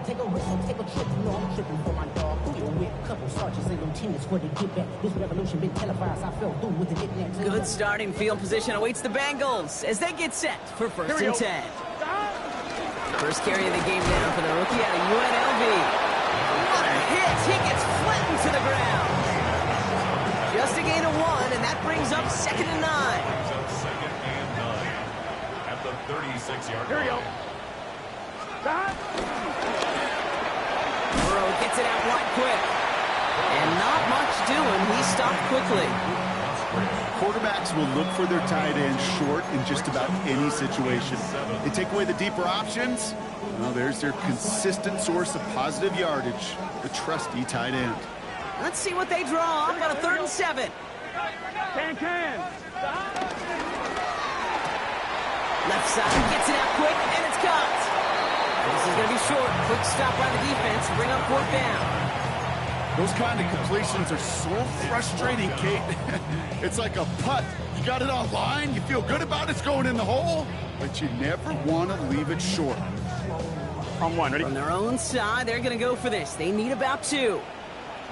Take a risk or take a trip. You know I'm tripping for my dog. Who you with? Couple sergeants ain't no tennis where they get back. This revolution been televised. I fell through with the knickknacks. Good starting field position awaits the Bengals as they get set for first and 10. First carry of the game now for the rookie out of UNLV. What a hit! He gets flattened to the ground. Just a gain of 1, and that brings up 2nd and 9. Second and 9 at the 36-yard line. Here we go. Burrow gets it out wide quick. And not much doing. He stopped quickly. Quarterbacks will look for their tight end short in just about any situation. They take away the deeper options. Well, there's their consistent source of positive yardage, the trusty tight end. Let's see what they draw up on a 3rd and 7. Can. Left side gets it out quick, and it's caught. This is going to be short. Quick stop by the defense to bring up 4th down. Those kind of completions are so frustrating, Kate. It's like a putt. You got it on line, you feel good about it's going in the hole, but you never want to leave it short. On 1, ready? From their own side, they're going to go for this. They need about 2.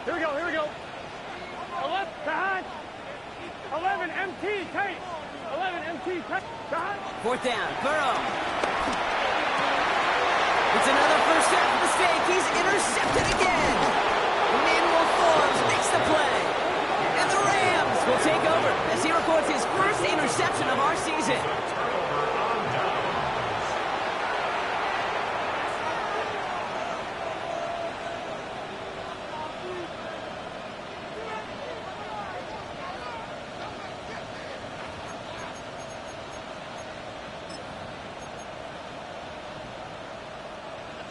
Here we go. 11, behind. 11, MT, tight. 11, MT, tight. Behind. 4th down, Burrow. It's another first half mistake. He's intercepted again. Emmanuel Forbes makes the play. And the Rams will take over as he records his first interception of our season.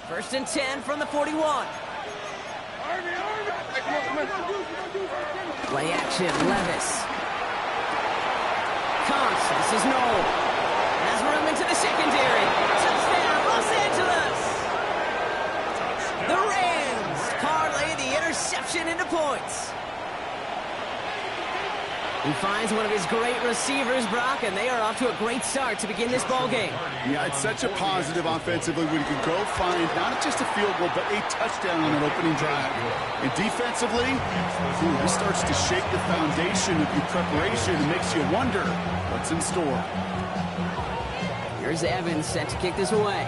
First and 10 from the 41. Play action, Levis. Counts, this is Noel. Has room into the secondary. Touchdown, Los Angeles. The Rams parlay the interception into points. He finds one of his great receivers, Brock, and they are off to a great start to begin this ball game. Yeah, it's such a positive offensively when you can go find not just a field goal, but a touchdown on an opening drive. And defensively, this starts to shake the foundation of your preparation and makes you wonder what's in store. Here's Evans set to kick this away.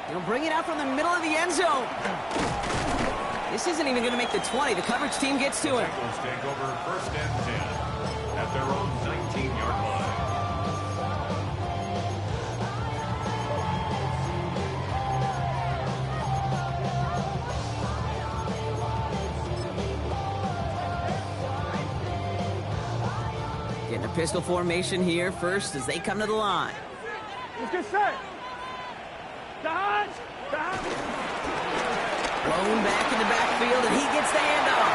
He'll bring it out from the middle of the end zone. This isn't even going to make the 20. The coverage team gets to him. Bengals take over first and 10 at their own 19-yard line. Getting a pistol formation here first as they come to the line. Let's get set. Dodge. Blown back in the backfield, and he gets the handoff.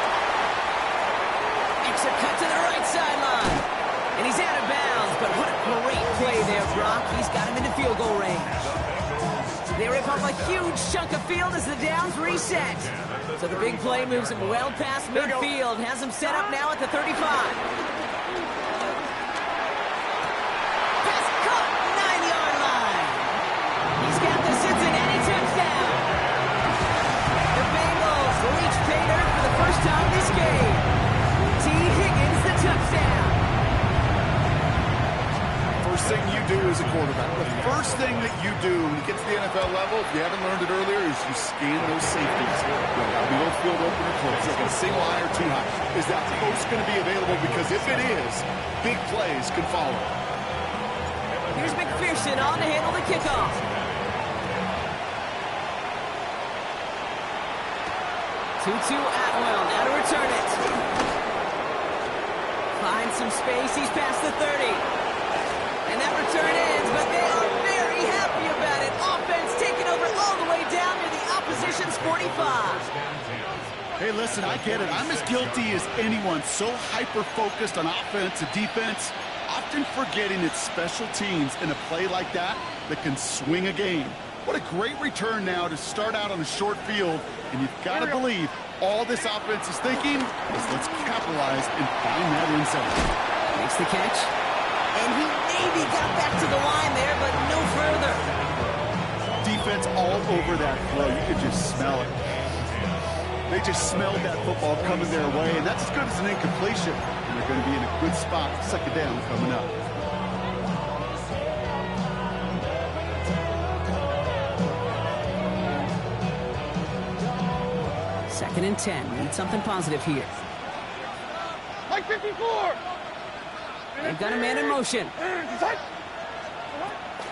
Makes a cut to the right sideline. And he's out of bounds, but what a great play there, Brock. He's got him into field goal range. They rip up a huge chunk of field as the downs reset. So the big play moves him well past midfield, has him set up now at the 35. Pass caught, 9-yard line. He's got the Cincinnati touchdown. The Bengals reach pay dirt for the first time this game. T. Higgins, the touchdown. First thing you do as a quarterback, the first thing that you do when you get to the NFL level, if you haven't learned it earlier, is you scan those safeties. Middle field open or close. Is it a single high or too high? Is that post going to be available? Because if it is, big plays can follow. Here's McPherson on to handle the kickoff. 2-2 Atwell, now to return it. Finds some space, he's past the 30. And that return ends, but they are very happy about it. Offense taking over all the way down near the opposition's 45. Hey, listen, I get it. I'm as guilty as anyone. So hyper-focused on offense and defense, often forgetting it's special teams in a play like that can swing a game. What a great return now to start out on a short field, and you've got to believe all this offense is thinking is let's capitalize and find that end zone. Makes the catch. And he maybe got back to the line there, but no further. Defense all over that throw. You could just smell it. They just smelled that football coming their way, and that's as good as an incompletion. And they're going to be in a good spot, second down coming up. Second and 10. Need something positive here. Like 54. They've got a man in motion.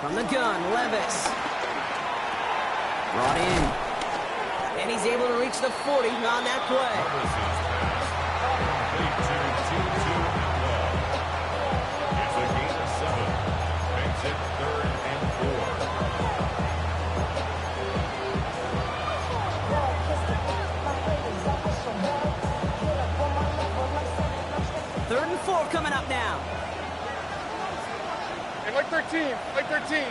From the gun, Levis. Brought in. And he's able to reach the 40 on that play. It's a gain of 7. Makes it 3rd and 4. 3rd and 4 coming up now. And like 13. Like 13.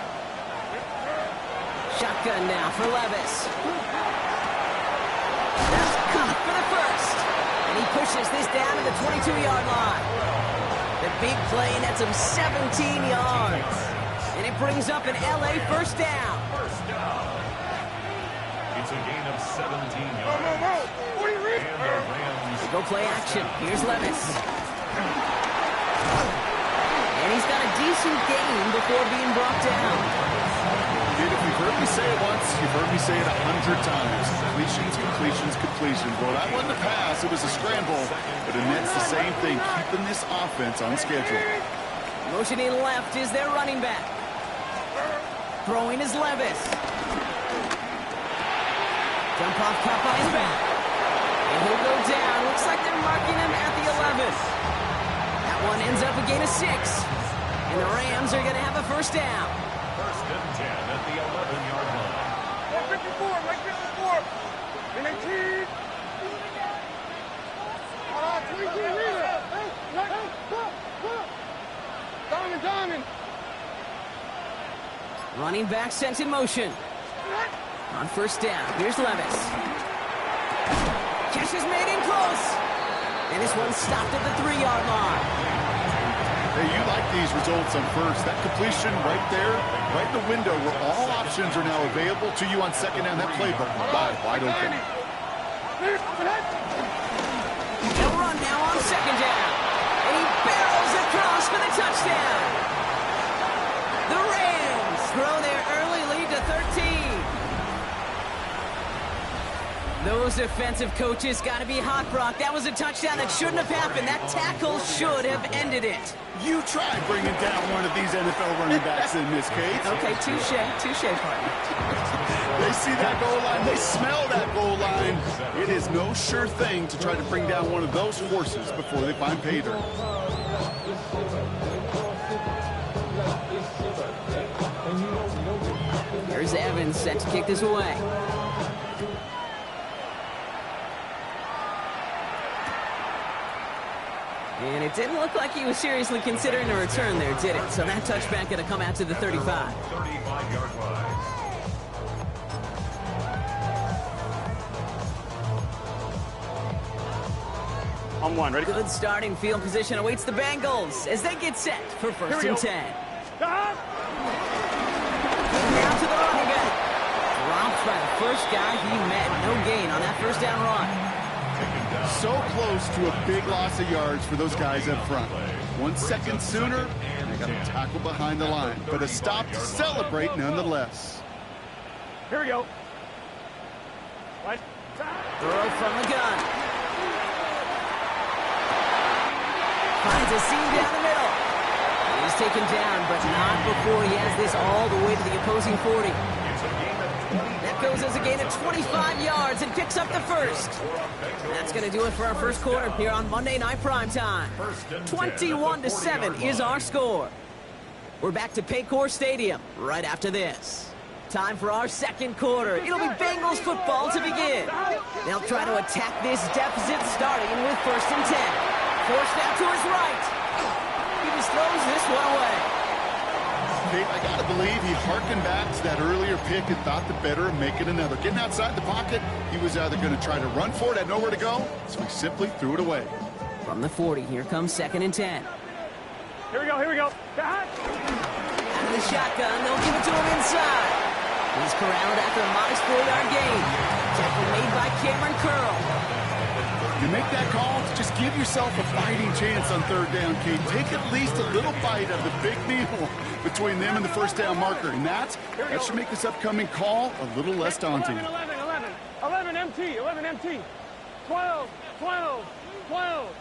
Shotgun now for Levis. That's caught for the first. And he pushes this down to the 22-yard line. The big play nets him 17 yards. And it brings up an LA first down. First down. It's a gain of 17 yards. And And the Rams Go play action. Here's Levis. And he's got a decent gain before being brought down. Dude, if you've heard me say it once, you've heard me say it 100 times. Completions, completions, completions. Well, that wasn't a pass. It was a scramble. But it nets the same thing, keeping this offense on schedule. Motioning left is their running back. Throwing is Levis. Jump off caught by his back. And he'll go down. Looks like they're marking him at the 11. That one ends up a gain of 6. And the Rams are going to have a first down. first and 10 at the 11-yard line. like 54. Like 54. And 18. Diamond. Running back sent in motion. On first down, here's Levis. Catch is made in close. And this one stopped at the 3-yard line. Hey, you like these results on first. That completion right there, right in the window where all options are now available to you on second down. That playbook wide open. They'll run now on second down. And he barrels across for the touchdown. The Rams throw their early lead to 13. Those defensive coaches got to be hot, Brock. That was a touchdown that shouldn't have happened. That tackle should have ended it. You try bringing down one of these NFL running backs in this case. Okay, touche, partner. They see that goal line. They smell that goal line. It is no sure thing to try to bring down one of those horses before they find pay dirt. Here's Evans set to kick this away. And it didn't look like he was seriously considering a return there, did it? So that touchback going to come out to the 35. 35-yard line. On one, ready? Good starting field position awaits the Bengals as they get set for first and 10. Now to the running back. Dropped by the first guy he met. No gain on that first down run. So close to a big loss of yards for those guys up front. 1 second sooner, and they got a tackle behind the line. But a stop to celebrate nonetheless. Here we go. What? Throw from the gun. Finds a seam down the middle. He's taken down, but not before he has this all the way to the opposing 40. That goes as a gain of 25 yards and picks up the first. That's going to do it for our first quarter here on Monday Night Primetime. 21-7 is our score. We're back to Paycor Stadium right after this. Time for our second quarter. It'll be Bengals football to begin. They'll try to attack this deficit starting with first and 10. Forced out to his right. He just throws this one away. Kate, I got to believe he harkened back to that earlier pick and thought the better of making another. Getting outside the pocket, he was either going to try to run for it, had nowhere to go, so he simply threw it away. From the 40, here comes second and 10. Here we go, here we go. Out of the shotgun, they'll give it to him inside. He's corralled after a modest 4-yard gain. Tackle made by Cameron Curl. You make that call, just give yourself a fighting chance on third down, Kate. Take at least a little bite of the big meal between them and the first down marker. And that should make this upcoming call a little less daunting. 11 MT, 11 MT. 12, 12, 12.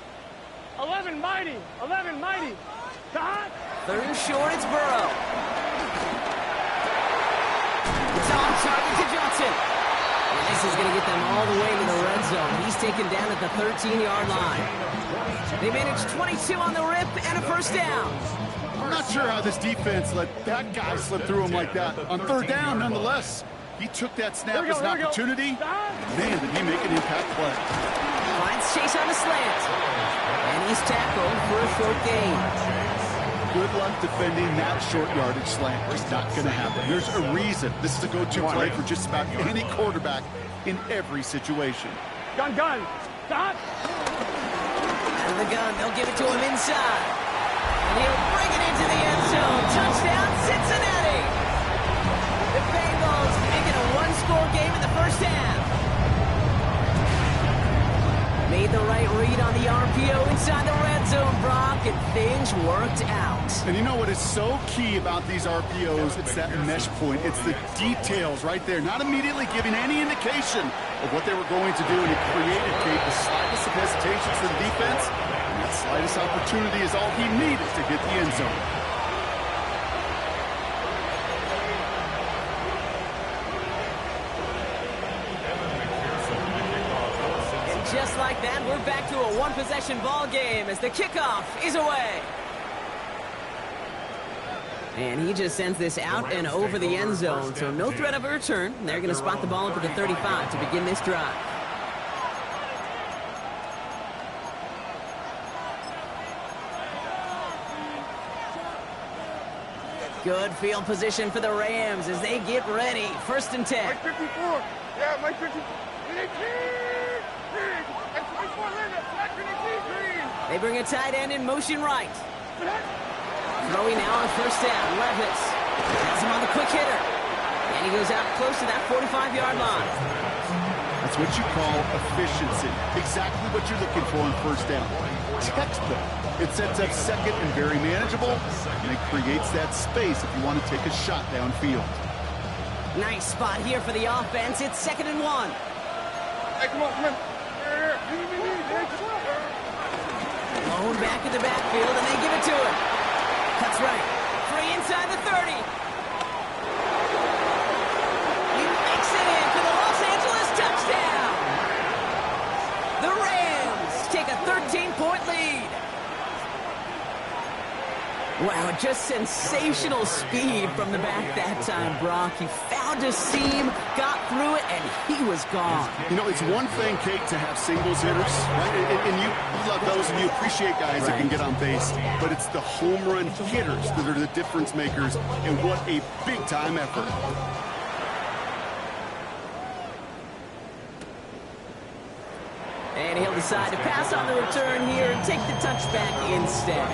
11 mighty, 11 mighty. Dot. Third and short, it's Burrow. It's on target to Johnson. And this is going to get them all the way to the red zone. He's taken down at the 13-yard line. They managed 22 on the rip and a first down. I'm not sure how this defense let that guy slip through him like that. On third down, nonetheless, he took that snap as an opportunity. Man, did he make an impact play. Finds Chase on the slant. And he's tackled for a short gain. Good luck defending that short yardage slant. It's not going to happen. There's a reason this is a go-to play for just about any quarterback in every situation. Gun. Dot. Out of the gun, they'll give it to him inside. And he'll bring it into the end zone. Touchdown, Cincinnati! The Bengals make it a one-score game in the first half. Made the right read on the RPO inside the red zone, Brock, and things worked out. And you know what is so key about these RPOs? It's that mesh point. It's the details right there. Not immediately giving any indication of what they were going to do, and it created, Kate, the slightest of hesitations for the defense. And that slightest opportunity is all he needed to hit the end zone. Just like that, we're back to a one-possession ball game as the kickoff is away. And he just sends this out and over the end zone, so no threat of a return. They're going to spot the ball up at the 35 to begin this drive. Good field position for the Rams as they get ready. First and 10. Mike 54. Yeah, Mike 54. They bring a tight end in motion right. Throwing now on first down. Levis has him on the quick hitter. And he goes out close to that 45-yard line. That's what you call efficiency. Exactly what you're looking for on first down. Textbook. It sets up second and very manageable, and it creates that space if you want to take a shot downfield. Nice spot here for the offense. It's 2nd and 1. Hey, come on. Blown back in the backfield, and they give it to him. Cuts right. Free inside the 30. He makes it in for the Los Angeles touchdown. The Rams take a 13-point lead. Wow, just sensational speed from the back that time, Brock. He found a seam, got through it, and he was gone. You know, it's one thing, Kate, to have singles hitters, right? And you love those, and you appreciate guys that can get on base. But it's the home run hitters that are the difference makers, and what a big-time effort. And he'll decide to pass on the return here and take the touchback instead.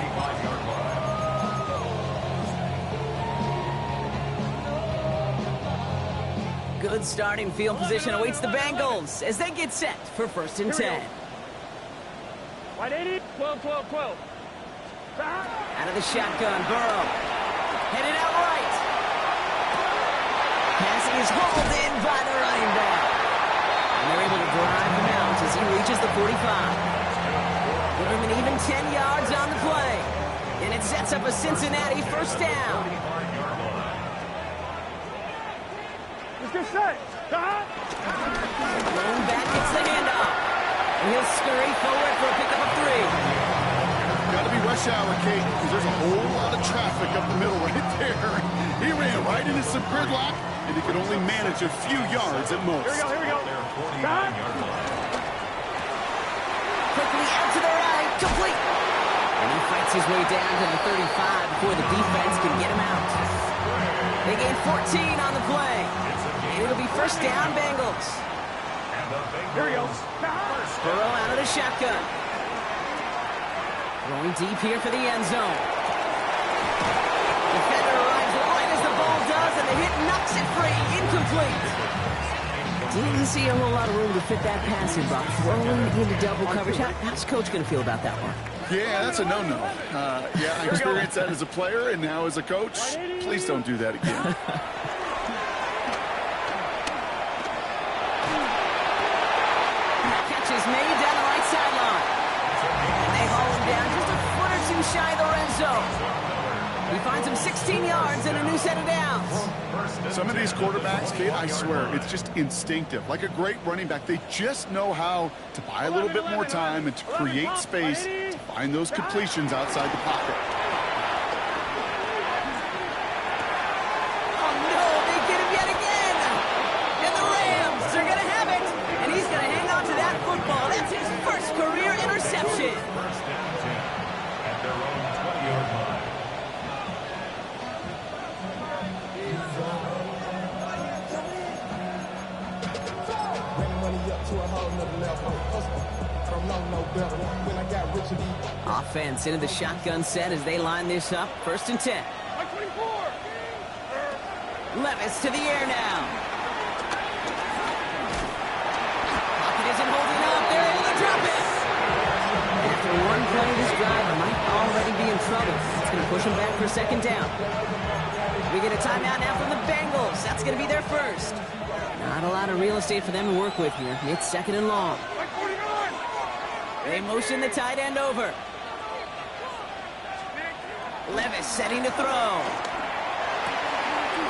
Good starting field position awaits the Bengals as they get set for first and 10. Wide 80, 12, 12, 12. Out of the shotgun, Burrow. Headed out right. Pass is hauled in by the running back. And they're able to drive him out as he reaches the 45. Give him an even 10 yards on the play. And it sets up a Cincinnati first down. Let's get set. Blown back gets the handoff. And he'll scurry forward for a pickup of 3. Got to be rush hour, Kate, because there's a whole lot of traffic up the middle right there. He ran right into some gridlock, and he could only manage a few yards at most. Here we go. Quickly out to the right, complete. And he fights his way down to the 35 before the defense can get him out. They gain 14 on the play. And it'll be first down, Bengals. Here we go. Burrow out of the shotgun. Going deep here for the end zone. Defender arrives right as the ball does, and the hit knocks it free. Incomplete. Didn't see a whole lot of room to fit that pass in, Buck. Throwing into double coverage. How's Coach going to feel about that one? Yeah, that's a no-no. Yeah, I experienced that as a player and now as a coach. Please don't do that again. Catch is made down the right sideline. And they haul him down just a foot or two shy of the red zone. He finds him 16 yards and a new set of downs. Some of these quarterbacks, Kate, I swear, it's just instinctive. Like a great running back, they just know how to buy a little bit more time and to create space to find those completions outside the pocket. Oh, no, they get him yet again. And the Rams are going to have it. And he's going to hang on to that football. That's his first career interception. First down 10 at their own 20-yard line. Offense into the shotgun set as they line this up. First and 10. Levis to the air now. Pocket isn't holding up. They're able to drop it. After one play of this drive, I might already be in trouble. It's going to push them back for second down. We get a timeout now from the Bengals. That's going to be their first. Not a lot of real estate for them to work with here. It's second and long. They motion the tight end over. Levis setting to throw.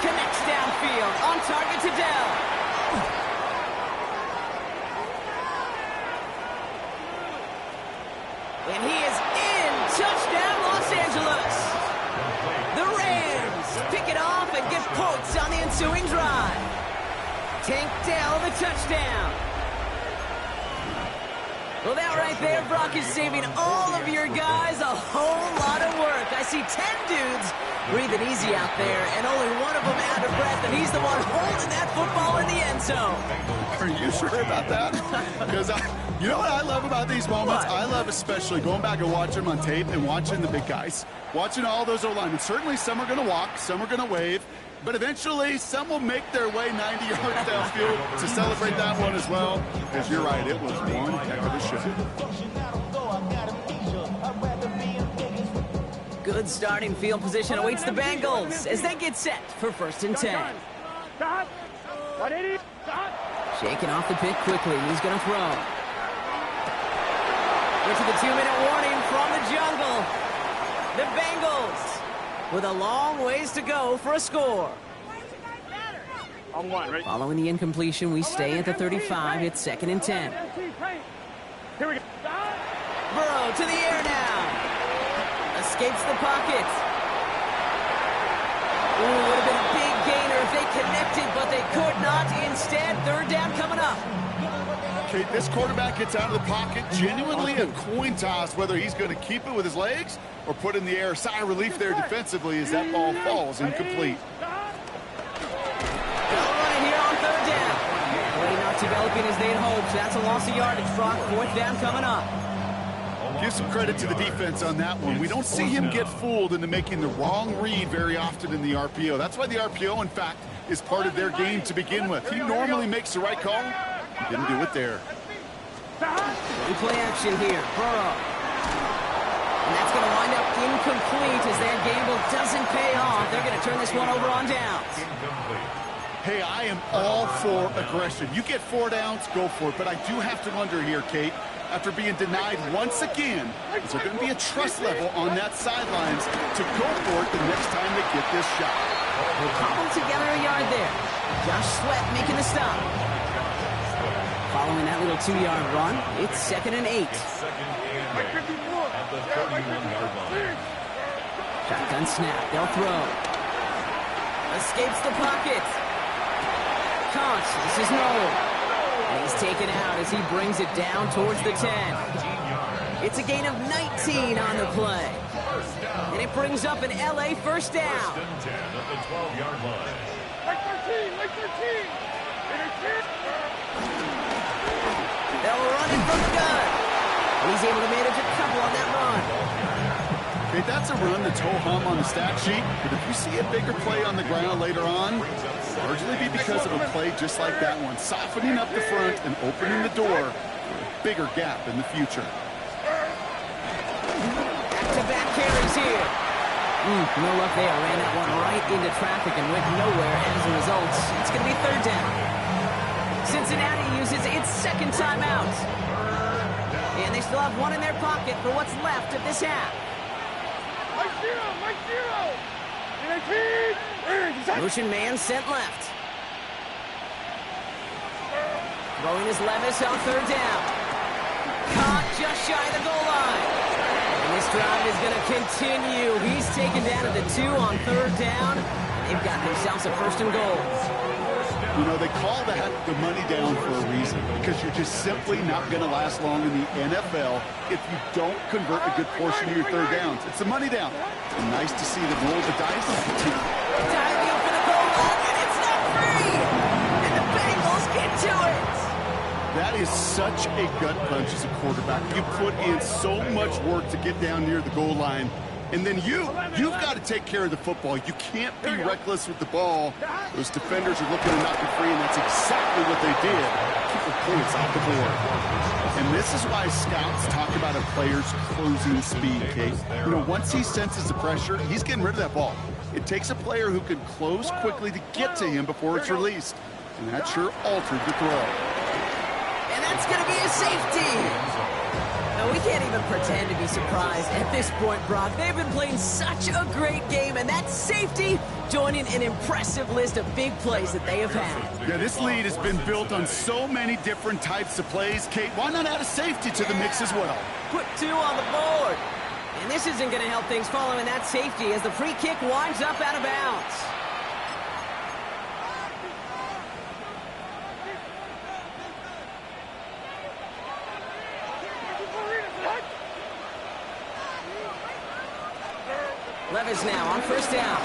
Connects downfield. On target to Dell. And he is in. Touchdown, Los Angeles. The Rams pick it off and get points on the ensuing drive. Tank Dell the touchdown. Well, that right there, Brock, is saving all of your guys a whole lot of work. I see 10 dudes breathing easy out there, and only one of them out of breath, and he's the one holding that football in the end zone. Are you sure about that? Because you know what I love about these moments? What? I love especially going back and watching them on tape and watching the big guys. Watching all those O-linemen. Certainly some are going to walk, some are going to wave, but eventually some will make their way 90 yards downfield to celebrate that one as well. Because you're right, it was one heck of a show. Good starting field position awaits the Bengals as they get set for first and 10. Stop. 180. Stop. Shaking off the pick quickly. He's going to throw. Get to the 2-minute warning from the jungle. The Bengals with a long ways to go for a score. On one, right? Following the incompletion, we stay at the 35. It's second and 10. Here we go. Burrow to the air now. Escapes the pocket. Ooh, would have been a big gainer if they connected, but they could not. Instead, third down coming up. Okay, this quarterback gets out of the pocket, genuinely a coin toss whether he's going to keep it with his legs or put in the air. Sigh of relief there defensively as that ball falls incomplete. They'll run it here on third down. Play not developing as they'd hoped. That's a loss of yardage. Brock, fourth down coming up. Give some credit to the defense on that one. We don't see him get fooled into making the wrong read very often in the RPO. That's why the RPO, in fact, is part of their game to begin with. He normally makes the right call. He didn't do it there. Play action here. Burrow. And that's going to wind up incomplete as that gamble doesn't pay off. They're going to turn this one over on downs. Hey, I am all for aggression. You get 4 downs, go for it. But I do have to wonder here, Kate, after being denied once again, is there going to be a trust level on that sidelines to go for it the next time they get this shot? Cobbled together a yard there. Josh Sweat making the stop. Following that little 2-yard run, it's second and 8. At the 31-yard line. Shotgun snap. They'll throw. Escapes the pocket. Caught. This is Noel. And he's taken out as he brings it down towards the 10. It's a gain of 19 on the play. And it brings up an LA first down. First and 10 at the 12-yard line. Like 13. They'll run it from the gun. He's able to manage a couple on that run. Okay, that's a run that's ho-hum on the stat sheet, but if you see a bigger play on the ground later on, largely be because of a play just like that one, softening up the front and opening the door for a bigger gap in the future. Back-to-back carries here. No luck there. Ran that one right into traffic and went nowhere as a result. It's going to be third down. Cincinnati uses its second timeout. And they still have one in their pocket for what's left of this half. Mike zero. Motion man sent left. Throwing is Levis on third down. Caught just shy of the goal line. And this drive is going to continue. He's taken down at the 2 on third down. They've got themselves a first and goal. You know, they call that the money down for a reason, because you're just simply not going to last long in the NFL if you don't convert a good portion of your third downs. It's the money down. And nice to see them roll the dice. Diving for the goal line, and it's not free! And the Bengals get to it! That is such a gut punch as a quarterback. You put in so much work to get down near the goal line, and then you've got to take care of the football. You can't be reckless with the ball. Those defenders are looking to knock it free, and that's exactly what they did. Keep the points off the board. And this is why scouts talk about a player's closing speed, Kate. You know, once he senses the pressure, he's getting rid of that ball. It takes a player who can close quickly to get to him before it's released. And that sure altered the throw. And that's going to be a safety. No, we can't even pretend to be surprised at this point, Brock. They've been playing such a great game, and that safety joining an impressive list of big plays that they have had. Yeah, this lead has been built on so many different types of plays. Kate, why not add a safety to the mix as well? Put 2 on the board. And this isn't going to help things following that safety as the free kick winds up out of bounds. Levis now on first down.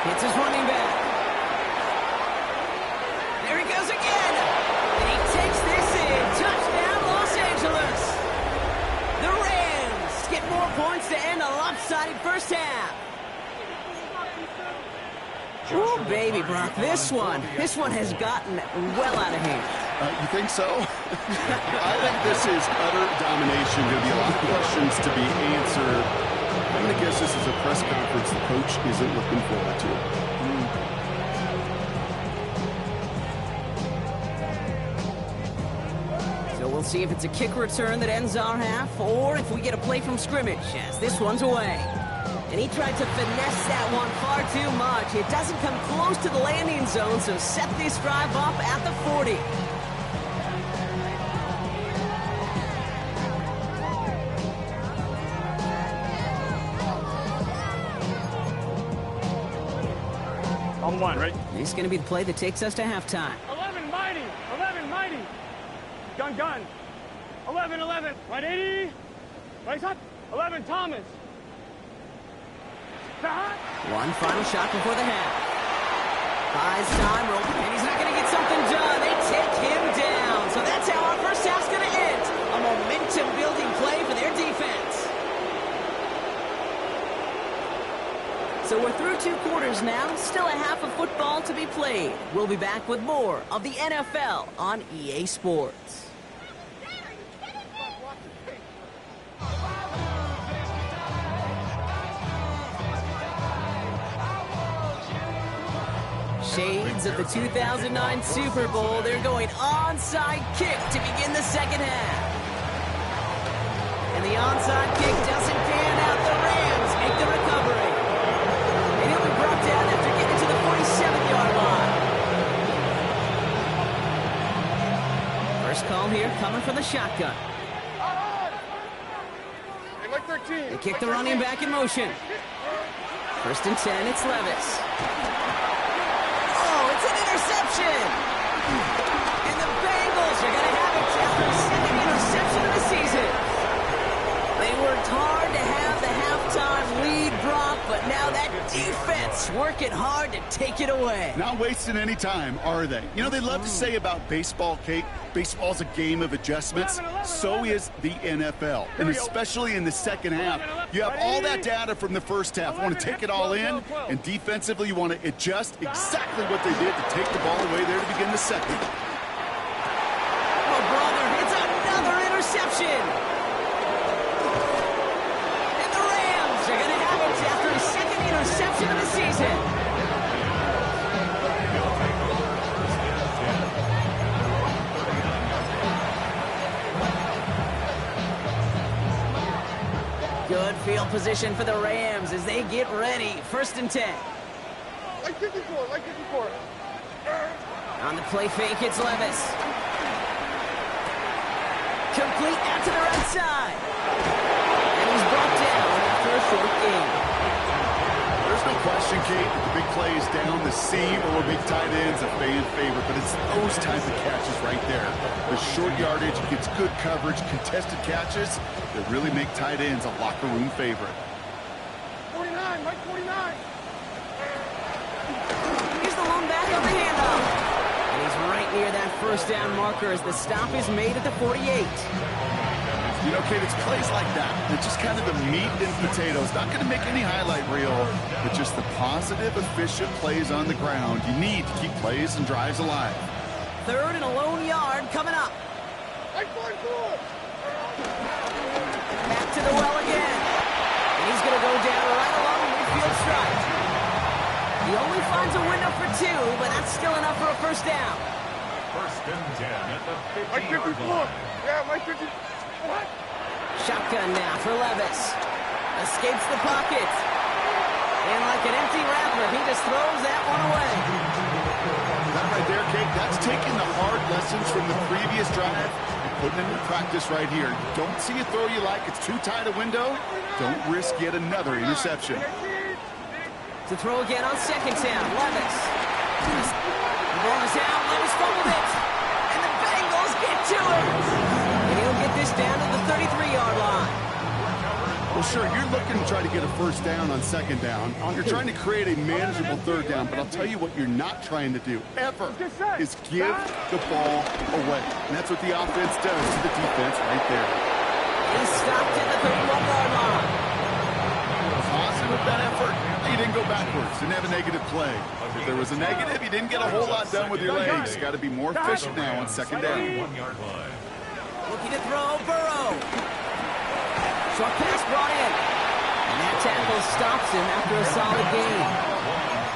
Hits his running back. There he goes again. And he takes this in. Touchdown, Los Angeles. The Rams get more points to end a lopsided first half. Oh, baby, Brock, this one has gotten well out of hand. You think so? I think this is utter domination. There'll be a lot of questions to be answered. I'm going to guess this is a press conference the coach isn't looking forward to. So we'll see if it's a kick return that ends our half, or if we get a play from scrimmage as this one's away. And he tried to finesse that one far too much. It doesn't come close to the landing zone, so set this drive up at the 40. On 1, right? This is going to be the play that takes us to halftime. 11, mighty. 11, mighty. Gun. 11. Right 80. Right shot. 11, Thomas. One final shot before the half. Buys time, and he's not going to get something done. They take him down. So that's how our first half's going to end. A momentum-building play for their defense. So we're through 2 quarters now. Still a half of football to be played. We'll be back with more of the NFL on EA Sports. Shades of the 2009 Super Bowl. They're going onside kick to begin the second half. And the onside kick doesn't pan out. The Rams make the recovery. And he'll be brought down after getting to the 47-yard line. First call here coming from the shotgun. They kick the running back in motion. First and 10, it's Levis. Oh, it's an interception! And the Bengals are going to have it after the second interception of the season. They worked hard to have the halftime lead, Brock, but Now that defense working hard to take it away. Not wasting any time, are they? You know, they love to say about baseball, Kate, baseball's a game of adjustments. So is the NFL. And especially in the second half, you have all that data from the first half. You want to take it all in, and defensively you want to adjust exactly what they did to take the ball away there to begin the second. Oh, brother, it's another interception. And the Rams are going to have it after a second interception of the season. Good field position for the Rams as they get ready. 1st and 10. Like 54, like 54. On the play fake, it's Levis. Complete out to the right side. And he's brought down after a short gain. There's no question, Kate, the big plays down the seam or big tight ends a fan favorite, but it's those types of catches right there. The short yardage, gets good coverage, contested catches that really make tight ends a locker room favorite. 49, Mike 49. Here's the lone back on the handoff. And he's right near that 1st down marker as the stop is made at the 48. You know, Kate, it's plays like that. They're just kind of the meat and potatoes. Not going to make any highlight reel, but just the positive, efficient plays on the ground. You need to keep plays and drives alive. 3rd and a lone yard coming up. Like 44. Back to the well again. And he's going to go down right along the midfield stripe. He only finds a window for 2, but that's still enough for a 1st down. 1st and 10 at the Like 50-yard 54. line. Yeah, Mike 50. What? Shotgun now for Levis. Escapes the pocket. And like an empty wrapper, he just throws that one away. That right there, Kate, that's taking the hard lessons from the previous drive and putting them in practice right here. Don't see a throw you like. It's too tight a window. Don't risk yet another interception. To throw again on 2nd down, Levis. The ball is out, Levis fumbled it. And the Bengals get to it. And he'll get this down to the 33-yard line. Well, sure, you're looking to try to get a 1st down on 2nd down. You're trying to create a manageable 3rd down, but I'll tell you what you're not trying to do, ever, is give the ball away. And that's what the offense does to the defense right there. He's stopped at the 31-yard line. Positive of that effort, you didn't go backwards, didn't have a negative play. If there was a negative, you didn't get a whole lot done with your legs. Got to be more efficient now on 2nd down. 1-yard line. Looking to throw, Burrow. Short pass brought in. And that tackle stops him after a solid gain.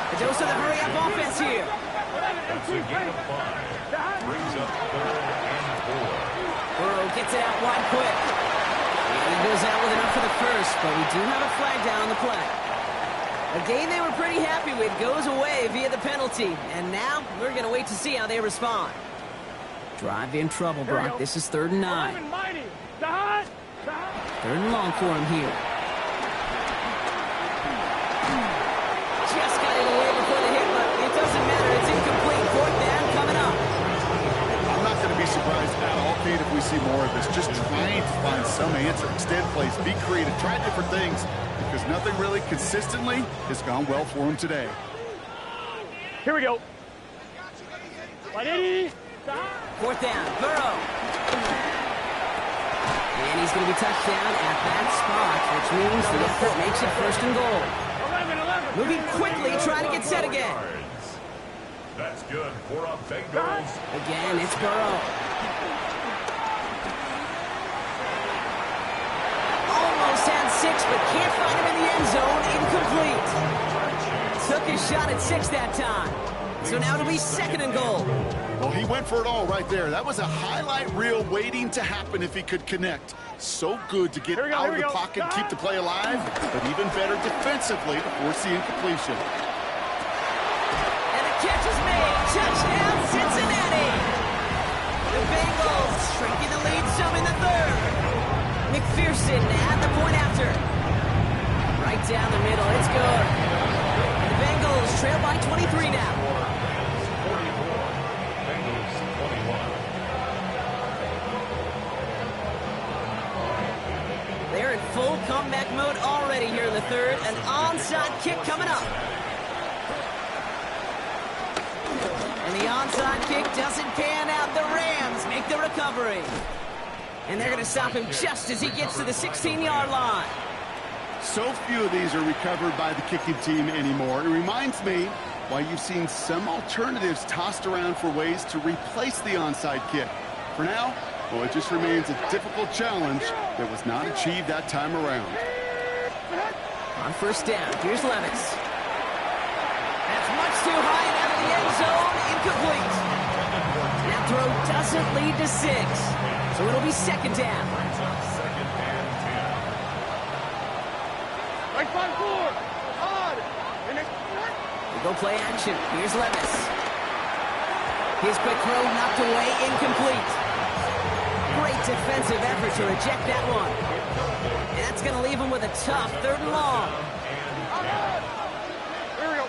A dose of the hurry-up offense here. That's a gain of 5. Brings up 3rd and 4. Burrow gets it out wide quick. And he goes out with enough for the 1st, but we do have a flag down on the play. A game they were pretty happy with goes away via the penalty. And now we're going to wait to see how they respond. Drive in trouble, Brock. This is 3rd and 9. 3rd and long for him here. Just got it away before the hit, but it doesn't matter. It's incomplete. 4th down coming up. I'm not going to be surprised at all, Kate, if we see more of this. Just trying to find some answer. Extend plays, be creative, try different things, because nothing really consistently has gone well for him today. Here we go. 4th down, Burrow. And he's going to be touched down at that spot, which means the effort makes it 1st and goal. 11. Moving quickly, trying to get set again. That's good for a Bengals. Again, it's Burrow. Almost had 6, but can't find him in the end zone. Incomplete. Took his shot at 6 that time. So now it'll be 2nd and goal. Well, he went for it all right there. That was a highlight reel waiting to happen if he could connect. So good to get out of the pocket and keep the play alive, but even better defensively to force the incompletion. And the catch is made. Touchdown, Cincinnati. The Bengals shrinking the lead some in the 3rd. McPherson at the point after. Right down the middle. It's good. The Bengals trail by 23 now. Full comeback mode already here in the third. An onside kick coming up. And the onside kick doesn't pan out. The Rams make the recovery. And they're going to stop him just as he gets to the 16-yard line. So few of these are recovered by the kicking team anymore. It reminds me why you've seen some alternatives tossed around for ways to replace the onside kick. For now, well, it just remains a difficult challenge that was not achieved that time around. On first down, here's Levis. That's much too high and out of the end zone. Incomplete. That throw doesn't lead to 6. So it'll be second down. Right front four. Hard. They go play action. Here's Levis. His quick throw knocked away, incomplete. Great defensive effort to reject that one. And that's going to leave him with a tough 3rd and long. Here we go.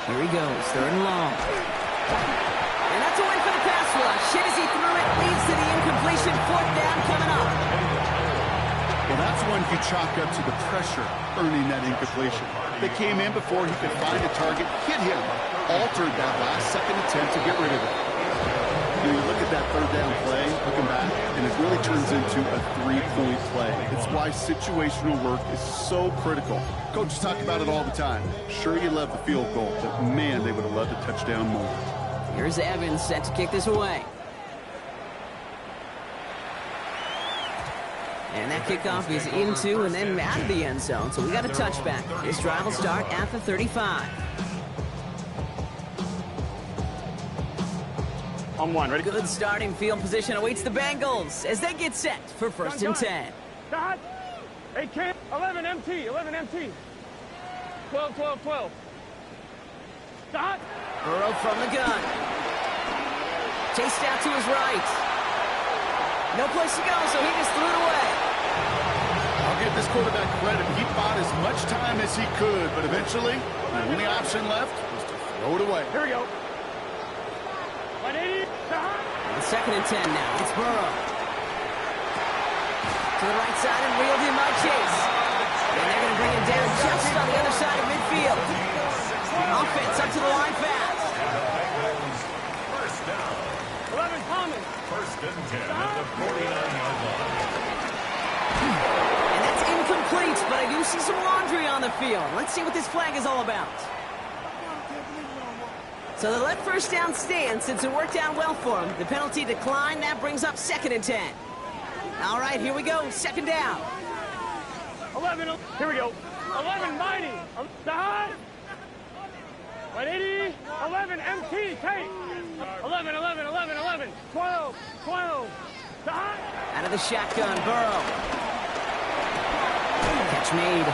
Here he goes, 3rd and long. And that's a win for the pass rush. Hit as he threw it, leads to the incompletion. 4th down coming up. Well, that's one you chalk up to the pressure earning that incompletion. They came in before he could find a target, hit him, altered that last-second attempt to get rid of it. You look at that 3rd down play, looking back, and it really turns into a 3-point play. It's why situational work is so critical. Coaches talk about it all the time. Sure, you love the field goal, but man, they would have loved a touchdown more. Here's Evans set to kick this away. And that kickoff is into and then out of the end zone, so we got a touchback. This drive will start at the 35. On one, ready? Good starting field position awaits the Bengals as they get set for 1st and 10. Dot. 8 can. 11 MT. 11 MT. 12, 12, 12. Dot. Burrow from the gun. Chased out to his right. No place to go, so he just threw it away. I'll give this quarterback credit. He bought as much time as he could, but eventually, the only option left was to throw it away. Here we go. 180. And 2nd and 10 now. It's Burrow. To the right side and reeled in by Chase. And they're going to bring him down just on the other side of midfield. Offense up to the line fast. 11 common. 1st and 10 at the 49-yard line. And that's incomplete, but I do see some laundry on the field. Let's see what this flag is all about. So they let 1st down stand since it worked out well for him. The penalty declined. That brings up 2nd and 10. All right, here we go. 2nd down. 11. Here we go. 11 mighty. Dot. 180. 11 MT. Take. 11, 11, 11, 11. 12, 12. Dot. Out of the shotgun, Burrow. Catch made.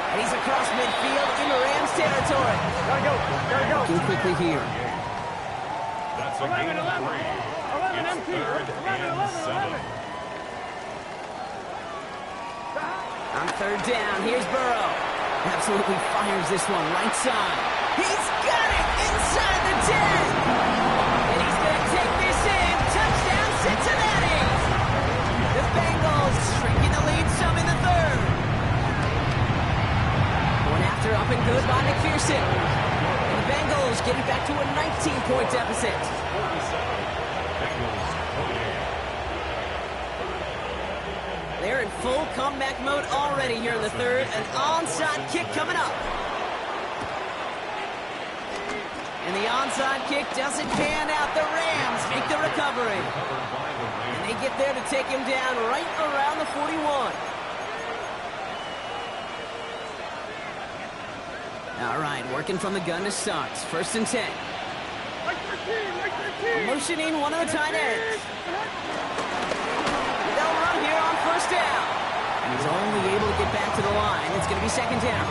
And he's across midfield into Rams territory. Gotta go. Gotta go. Too quickly here. That's a 11, gain 11. of 3. 11 MT. 11, 11, 11. On 3rd down, here's Burrow. Absolutely fires this one right side. He's got it inside the 10. And he's going to take this in. Touchdown, Cincinnati. The Bengals shrinking the lead some in the 3rd. Going after up and good by McPherson. And the Bengals getting back to a 19-point deficit. 47. Bengals 48. They're in full comeback mode already here in the 3rd. An onside kick coming up. And the onside kick doesn't pan out. The Rams make the recovery. And they get there to take him down right around the 41. All right, working from the gun to start. 1st and 10. Motioning one of the tight ends. They'll run here on 1st down. And he's only able to get back to the line. It's going to be 2nd down.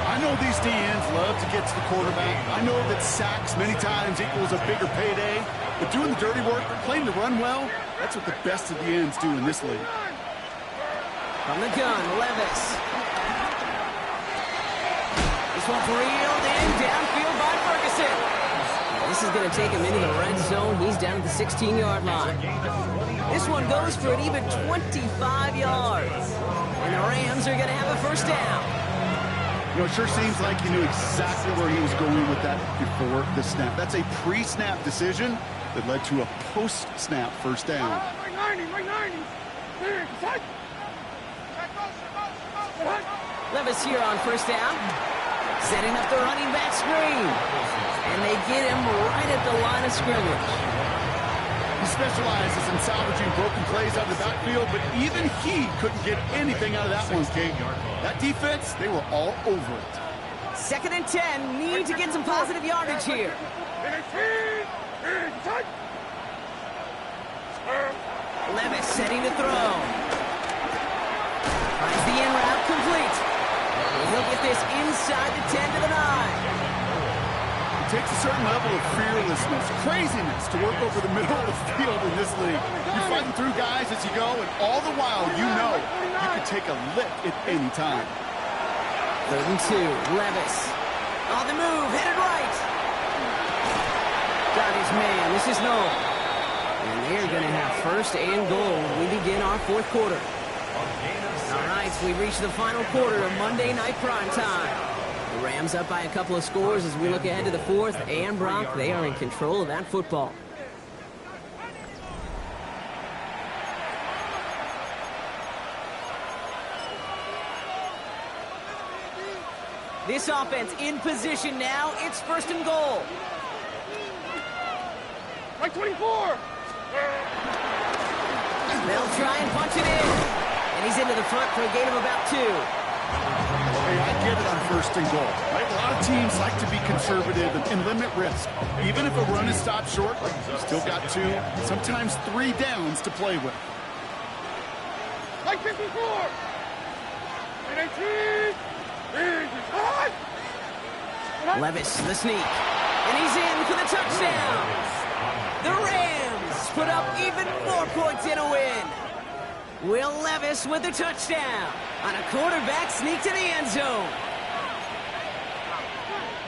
I know these DNs love to get to the quarterback. I know that sacks many times equals a bigger payday. But doing the dirty work, playing the run well, that's what the best of the ends do in this league. From the gun, Levis. This one's reeled in downfield by Ferguson. This is going to take him into the red zone. He's down at the 16-yard line. This one goes for an even 25 yards. And the Rams are going to have a first down. You know, it sure seems like he knew exactly where he was going with that before the snap. That's a pre-snap decision that led to a post-snap first down. Right 90, right 90. Levis here on first down. Setting up the running back screen. And they get him right at the line of scrimmage. He specializes in salvaging broken plays out of the backfield, but even he couldn't get anything out of that one, Kate. That defense, they were all over it. 2nd and 10. Need to get some positive yardage here. Levis setting to throw. Finds the in route complete. He'll get this inside the 10 to the 9. It takes a certain level of fearlessness, craziness to work over the middle of the field in this league. You're fighting through guys as you go, and all the while you know you can take a lick at any time. 3rd and 2. Levis. On the move, headed right. Got his man. This is Noel. And they're going to have 1st and goal when we begin our 4th quarter. All right, so we reach the final quarter of Monday Night Prime Time. The Rams up by a couple of scores as we look ahead to the 4th. And Brock, they are in control of that football. This offense in position now. It's 1st and goal. Right 24. They'll try and punch it in. And he's into the front for a gain of about 2. Hey, I get it on 1st and goal. Right? A lot of teams like to be conservative and limit risk. Even if a run is stopped short, you still got 2, sometimes 3 downs to play with. Right 54. And 18. Levis, the sneak. And he's in for the touchdown. The Rams put up even more points in a win. Will Levis with the touchdown on a quarterback sneak to the end zone.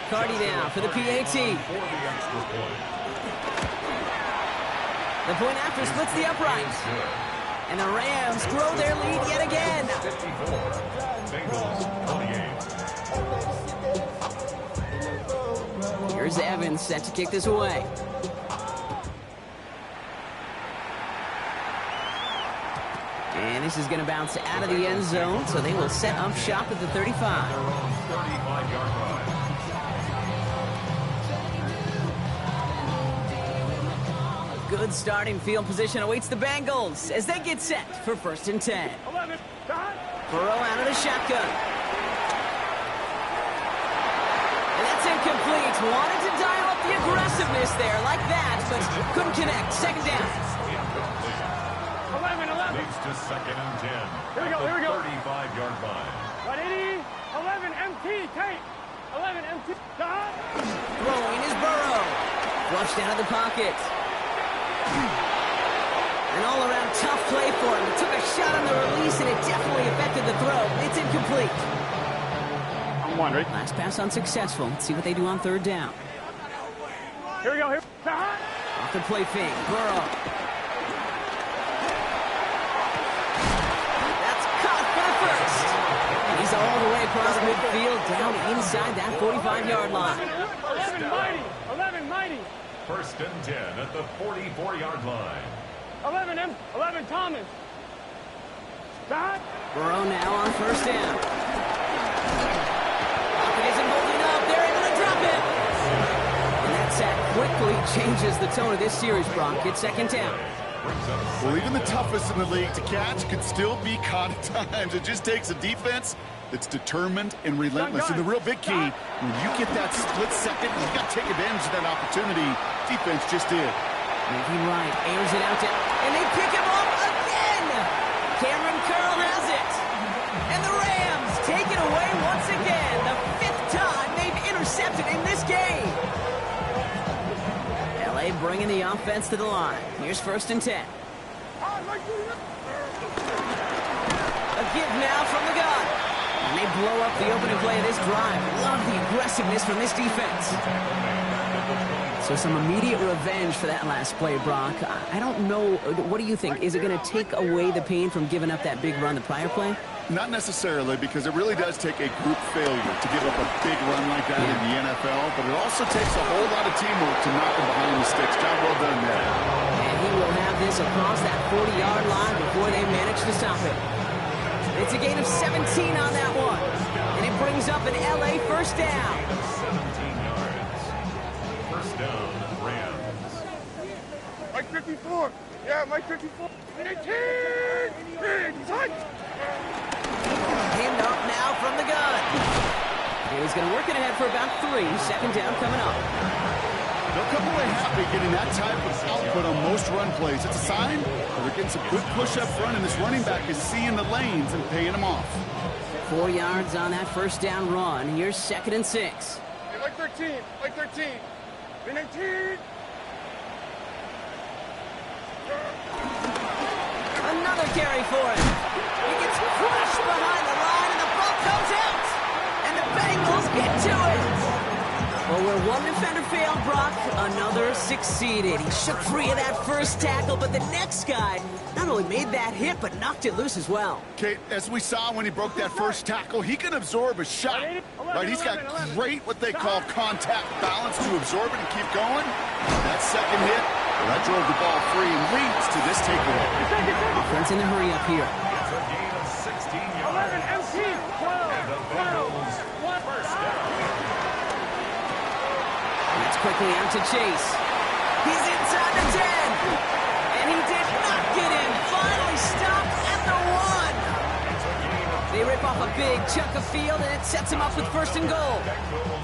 Cardi now for the PAT. The point after splits the uprights. And the Rams grow their lead yet again. 54. Bengals 48. Here's Evans set to kick this away. And this is going to bounce out of the end zone, so they will set up shop at the 35. Their own 35-yard line. Good starting field position awaits the Bengals as they get set for 1st and 10. 11. Burrow out of the shotgun. And that's incomplete. Wanted to dial up the aggressiveness there like that, but couldn't connect. 2nd down. 11. Leads to 2nd and 10. Here we go. 35-yard line. 180. 11 MT. Tate. 11 MT. Throwing is Burrow. Flushed out of the pocket. An all-around tough play for him. He took a shot on the release, and it definitely affected the throw. It's incomplete. I'm wondering. Last pass unsuccessful. Let's see what they do on 3rd down. Here we go. Here. Off the play fake. Burrow. That's caught for the 1st. He's all the way across midfield, down inside that 45-yard line. 11 mighty. 11 mighty. 1st and 10 at the 44-yard line. 11 Thomas. Burrow now on 1st down. Pocket isn't holding up. They're able to drop it. And that sack quickly changes the tone of this series, Brock. It's 2nd down. Well, even the toughest in the league to catch could still be caught at times. It just takes a defense that's determined and relentless. And the real big key, when you get that split second, you got to take advantage of that opportunity. Defense just did. Moving right, airs it out to, and they pick him up again. Cameron Curl has it. And the Rams take it away once again. The 5th time they've intercepted in this game. LA bringing the offense to the line. Here's 1st and 10. A give now from the gun. And they blow up the opening play of this drive. Love the aggressiveness from this defense. So some immediate revenge for that last play, Brock. I don't know. What do you think? Is it going to take away the pain from giving up that big run the prior play? Not necessarily, because it really does take a group failure to give up a big run like that in the NFL, but it also takes a whole lot of teamwork to knock him behind the sticks. Job well done there. And he will have this across that 40-yard line before they manage to stop it. It's a gain of 17 on that one, and it brings up an LA first down. 17 yards. First down, Rams. Mike 54. Yeah, Mike 54. 18. Touch. Pinned up now from the gun. He's going to work it ahead for about 3. Second down coming up. They'll come away happy getting that type of output on most run plays. It's a sign that they're getting some good push up front, and this running back is seeing the lanes and paying them off. 4 yards on that first down run. Here's 2nd and 6. Hey, Mike 13. Mike 13. 19. Another carry for him. He gets crushed behind the line, and the ball goes out. And the Bengals get to it. Well, where one defender failed, Brock, another succeeded. He shook free of that first tackle, but the next guy not only made that hit, but knocked it loose as well. Kate, as we saw when he broke that first tackle, he can absorb a shot. Right, he's got great what they call contact balance to absorb it and keep going. That second hit, well, that drove the ball free and leads to this takeaway. Offense in a hurry up here. It's a gain of 16 yards. 11 MT. 12. And the Bengals first down. It's quickly out to Chase. He's inside the 10. And he did not get in. Finally stopped at the 1. They rip off a big chunk of field, and it sets him up with 1st and goal.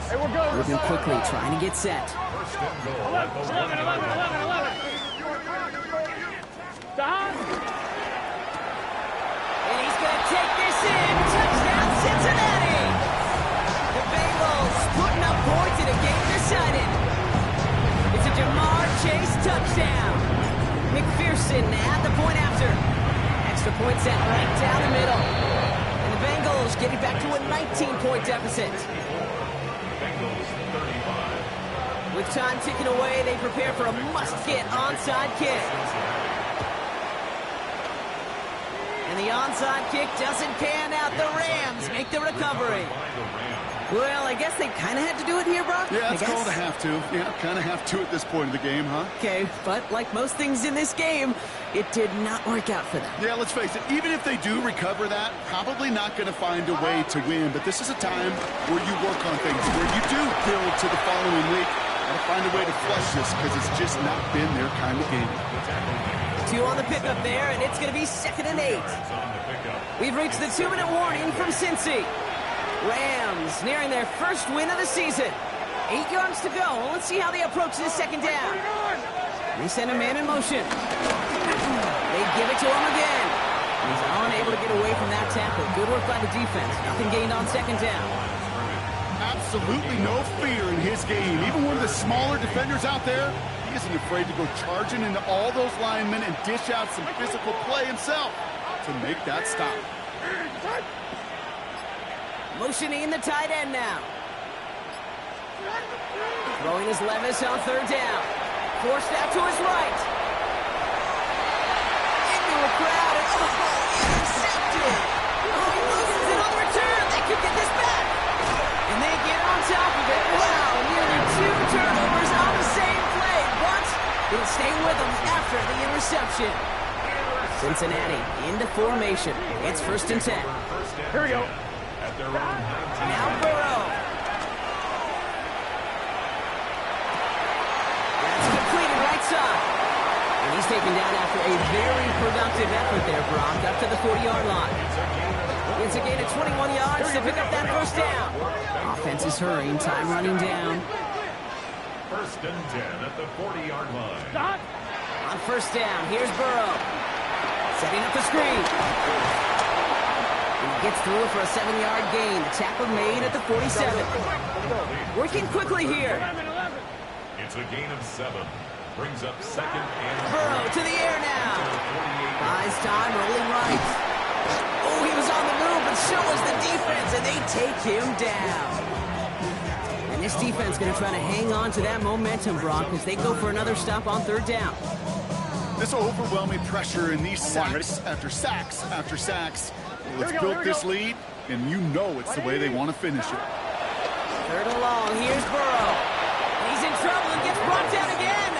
Hey, we're good. Moving quickly, trying to get set. First and goal. 11. Don. And he's going to take this in. Touchdown, Cincinnati. The Bengals putting up points in a game decided. It's a Jamar Chase touchdown. McPherson at the point after. Extra point set right down the middle. And the Bengals getting back to a 19-point deficit. Bengals 35. With time ticking away, they prepare for a must-get onside kick. And the onside kick doesn't pan out. The Rams make the recovery. Well, I guess they kind of had to do it here, Brock. Yeah, it's called a have to. Yeah, kind of have to at this point in the game, huh? Okay, but like most things in this game, it did not work out for them. Yeah, let's face it, even if they do recover that, probably not going to find a way to win. But this is a time where you work on things, where you do build to the following week. Got to find a way to flush this because it's just not been their kind of game. 2 on the pickup there, and it's going to be 2nd and 8. We've reached the 2-minute warning from Cincy. Rams nearing their first win of the season. 8 yards to go. Let's see how they approach this second down. They send a man in motion. They give it to him again. He's unable to get away from that tackle. Good work by the defense. Nothing gained on second down. Absolutely no fear in his game. Even one of the smaller defenders out there, he isn't afraid to go charging into all those linemen and dish out some physical play himself to make that stop. Motioning the tight end now. Throwing his Levis on 3rd down. Forced out to his right. Into a crowd and intercepted. Oh, he loses it on the return. They could get this back. And they get on top of it. Wow, nearly 2 turnovers on the same play. But it'll stay with them after the interception. Cincinnati into formation. It's 1st and 10. Here we go. At their own 19. Now Burrow. That's completed right side. And he's taken down after a very productive effort there, Brock, up to the 40-yard line. It's a gain of 21 yards to pick up that first down. Offense is hurrying, time running down. 1st and 10 at the 40-yard line. On 1st down, here's Burrow. Setting up the screen. And he gets through for a 7-yard gain. The tackle made at the 47. Working quickly here. It's a gain of 7. Brings up 2nd and Burrow to the air now. Buys time, rolling right. Oh, he was on the move, but so was the defense, and they take him down. And And this defense going to try to hang on to that momentum, Brock, as they go for another stop on third down. This overwhelming pressure in these sacks after sacks after sacks. Well, it's built this lead, and you know it's the way they want to finish it. Third and long. Here's Burrow. He's in trouble and gets brought down again.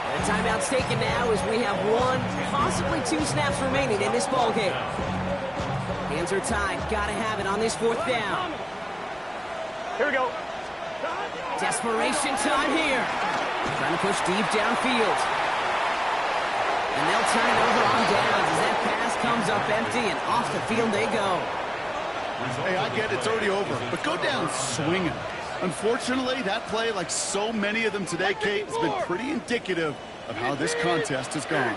The timeout's taken now as we have 1, possibly 2 snaps remaining in this ball game. Hands are tied. Got to have it on this 4th down. Here we go. Desperation time here. Trying to push deep downfield. And they'll turn it over on downs as that pass comes up empty and off the field they go. Hey, I get it's already over, but go down swinging. Unfortunately, that play, like so many of them today, Kate, has been pretty indicative of how this contest has gone.